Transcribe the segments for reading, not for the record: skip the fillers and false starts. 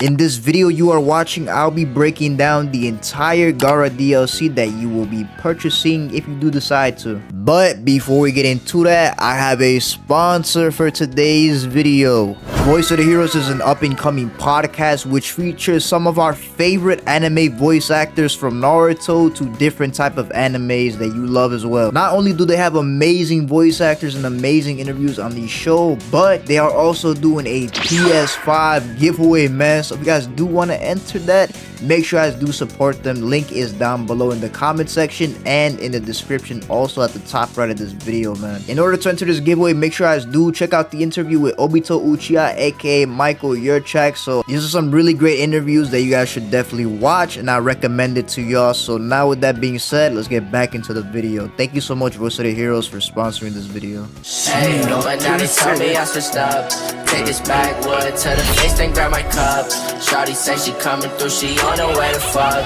In this video you are watching, I'll be breaking down the entire Gaara DLC that you will be purchasing if you do decide to. But before we get into that, I have a sponsor for today's video. Voice of the Heroes is an up-and-coming podcast which features some of our favorite anime voice actors from Naruto to different type of animes that you love as well. Not only do they have amazing voice actors and amazing interviews on the show, but they are also doing a PS5 giveaway, man. So if you guys do want to enter that, make sure you guys do support them. Link is down below in the comment section and in the description, also at the top right of this video, man. In order to enter this giveaway, make sure you guys do check out the interview with Obito Uchiha, aka Michael Yurchak. So these are some really great interviews that you guys should definitely watch, and I recommend it to y'all. So now with that being said, let's get back into the video. Thank you so much, Voice of the Heroes, for sponsoring this video. Hey, but now they tell me I switched up. Take this backwood to the face, then grab my cup. Shawty say she coming through, she on her way to fuck.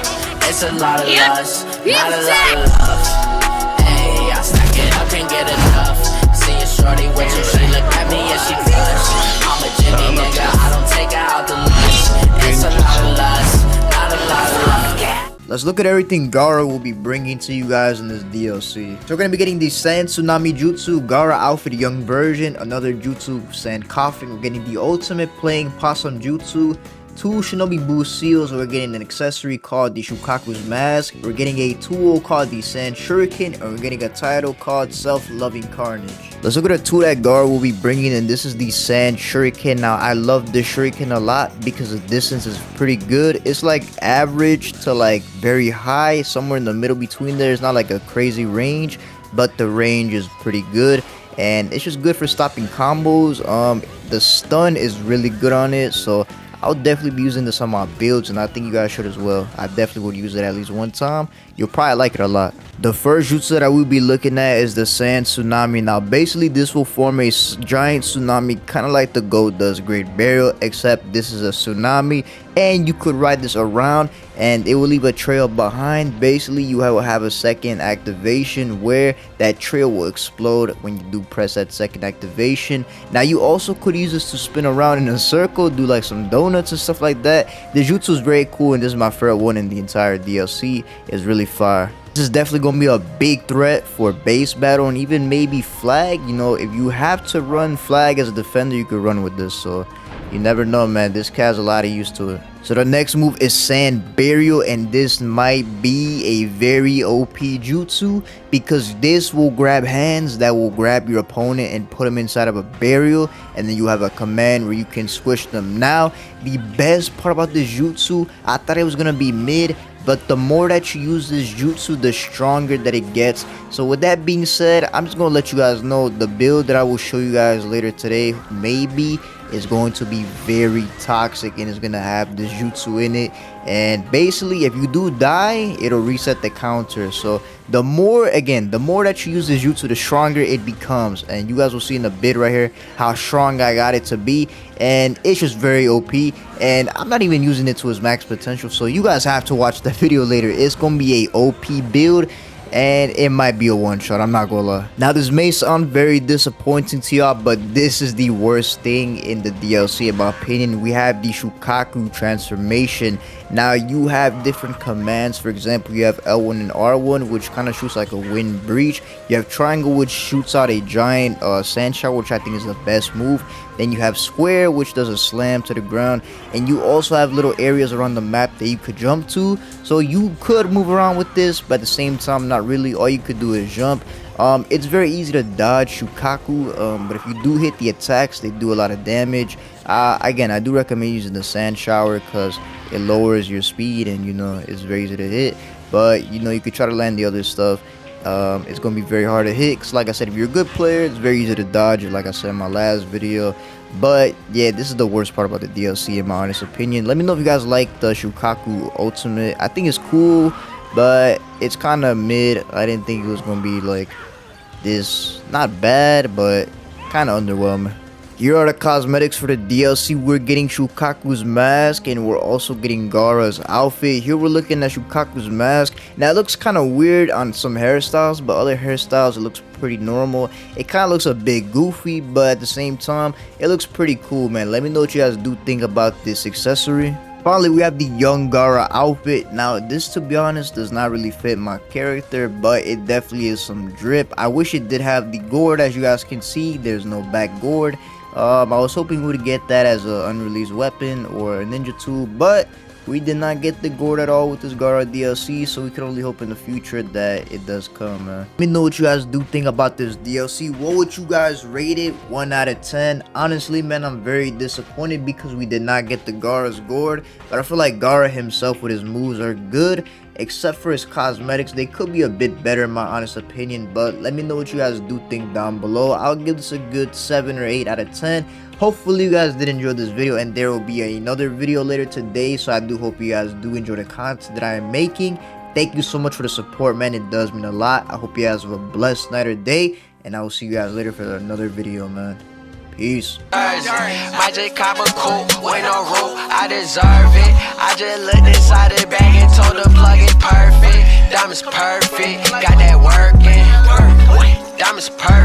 It's a lot of lust, not a lot of love. Hey, I stack it up, can't get enough. See a shorty with you, she look at me and she blush. I'm a Jimmy nigga, I don't take her out the lunch. It's a lot of lust, not a lot of love. Let's look at everything Gaara will be bringing to you guys in this DLC. So we're going to be getting the Sand Tsunami Jutsu, Gaara outfit young version, another Jutsu Sand Coffin. We're getting the ultimate playing Possum Jutsu, 2 Shinobi boost seals. We're getting an accessory called the Shukaku's Mask. We're getting a tool called the Sand Shuriken, and we're getting a title called Self-Loving Carnage. Let's look at the tool that Gaara will be bringing, and this is the Sand Shuriken. Now, I love this Shuriken a lot because the distance is pretty good. It's like average to like very high, somewhere in the middle between there. It's not like a crazy range, but the range is pretty good. And it's just good for stopping combos. The stun is really good on it, so I'll definitely be using this on my builds, and I think you guys should as well. I definitely would use it at least one time. You'll probably like it a lot. The first jutsu that I will be looking at is the Sand Tsunami. Now, basically, this will form a giant tsunami, kind of like the goat does Great Burial, except this is a tsunami, and you could ride this around, and it will leave a trail behind. Basically, you will have a second activation where that trail will explode when you do press that second activation. Now, you also could use this to spin around in a circle, do like some donuts and stuff like that. The jutsu is very cool, and this is my favorite one in the entire DLC. It's really fire. This is definitely going to be a big threat for base battle and even maybe flag. You know, if you have to run flag as a defender, you could run with this. So you never know, man. This cat has a lot of use to it. So the next move is Sand Burial, and this might be a very OP jutsu because this will grab hands that will grab your opponent and put them inside of a burial, and then you have a command where you can squish them. Now, the best part about this jutsu, I thought it was going to be mid, but the more that you use this jutsu, the stronger that it gets. So with that being said, I'm just going to let you guys know the build that I will show you guys later today maybe is going to be very toxic, and it's going to have this jutsu in it. And basically, if you do die, it'll reset the counter. So the more that you use this jutsu, the stronger it becomes. And you guys will see in the bid right here how strong I got it to be. And it's just very OP. And I'm not even using it to its max potential. So you guys have to watch the video later. It's going to be a OP build, and it might be a one-shot, I'm not gonna lie. Now, this may sound very disappointing to y'all, but this is the worst thing in the DLC in my opinion. We have the Shukaku transformation. Now, you have different commands. For example, you have L1 and R1, which kind of shoots like a wind breach. You have triangle, which shoots out a giant sand shower, which I think is the best move. Then you have square, which does a slam to the ground, and you also have little areas around the map that you could jump to. So you could move around with this, but at the same time, not really. All you could do is jump. It's very easy to dodge Shukaku, but if you do hit the attacks, they do a lot of damage. Again, I do recommend using the sand shower because it lowers your speed, and you know it's very easy to hit. But you know, you could try to land the other stuff. It's gonna be very hard to hit because, like I said, if you're a good player, it's very easy to dodge it, like I said in my last video. But yeah, this is the worst part about the DLC in my honest opinion. Let me know if you guys like the Shukaku ultimate. I think it's cool, but it's kind of mid. I didn't think it was gonna be like this. Not bad, but kind of underwhelming. Here are the cosmetics for the DLC. We're getting Shukaku's mask, and we're also getting Gaara's outfit. Here we're looking at Shukaku's mask. Now, it looks kind of weird on some hairstyles, but other hairstyles, it looks pretty normal. It kind of looks a bit goofy, but at the same time, it looks pretty cool, man. Let me know what you guys do think about this accessory. Finally, we have the young Gaara outfit. Now, this, to be honest, does not really fit my character, but it definitely is some drip. I wish it did have the gourd. As you guys can see, there's no back gourd. I was hoping we would get that as an unreleased weapon or a ninja tool, but we did not get the gourd at all with this Gaara DLC, so we can only hope in the future that it does come, man. Let me know what you guys do think about this DLC. What would you guys rate it? 1 out of 10. Honestly, man, I'm very disappointed because we did not get the Gaara's gourd, but I feel like Gaara himself with his moves are good, except for his cosmetics. They could be a bit better in my honest opinion, but let me know what you guys do think down below. I'll give this a good 7 or 8 out of 10. Hopefully you guys did enjoy this video, and there will be another video later today, so I do hope you guys do enjoy the content that I am making. Thank you so much for the support, man. It does mean a lot. I hope you guys have a blessed night or day, and I will see you guys later for another video, man. Peace. My J cop a cool with no root, I deserve it. I just looked inside the bag and told the plug it perfect. Diamonds perfect, got that working. Diamonds perfect.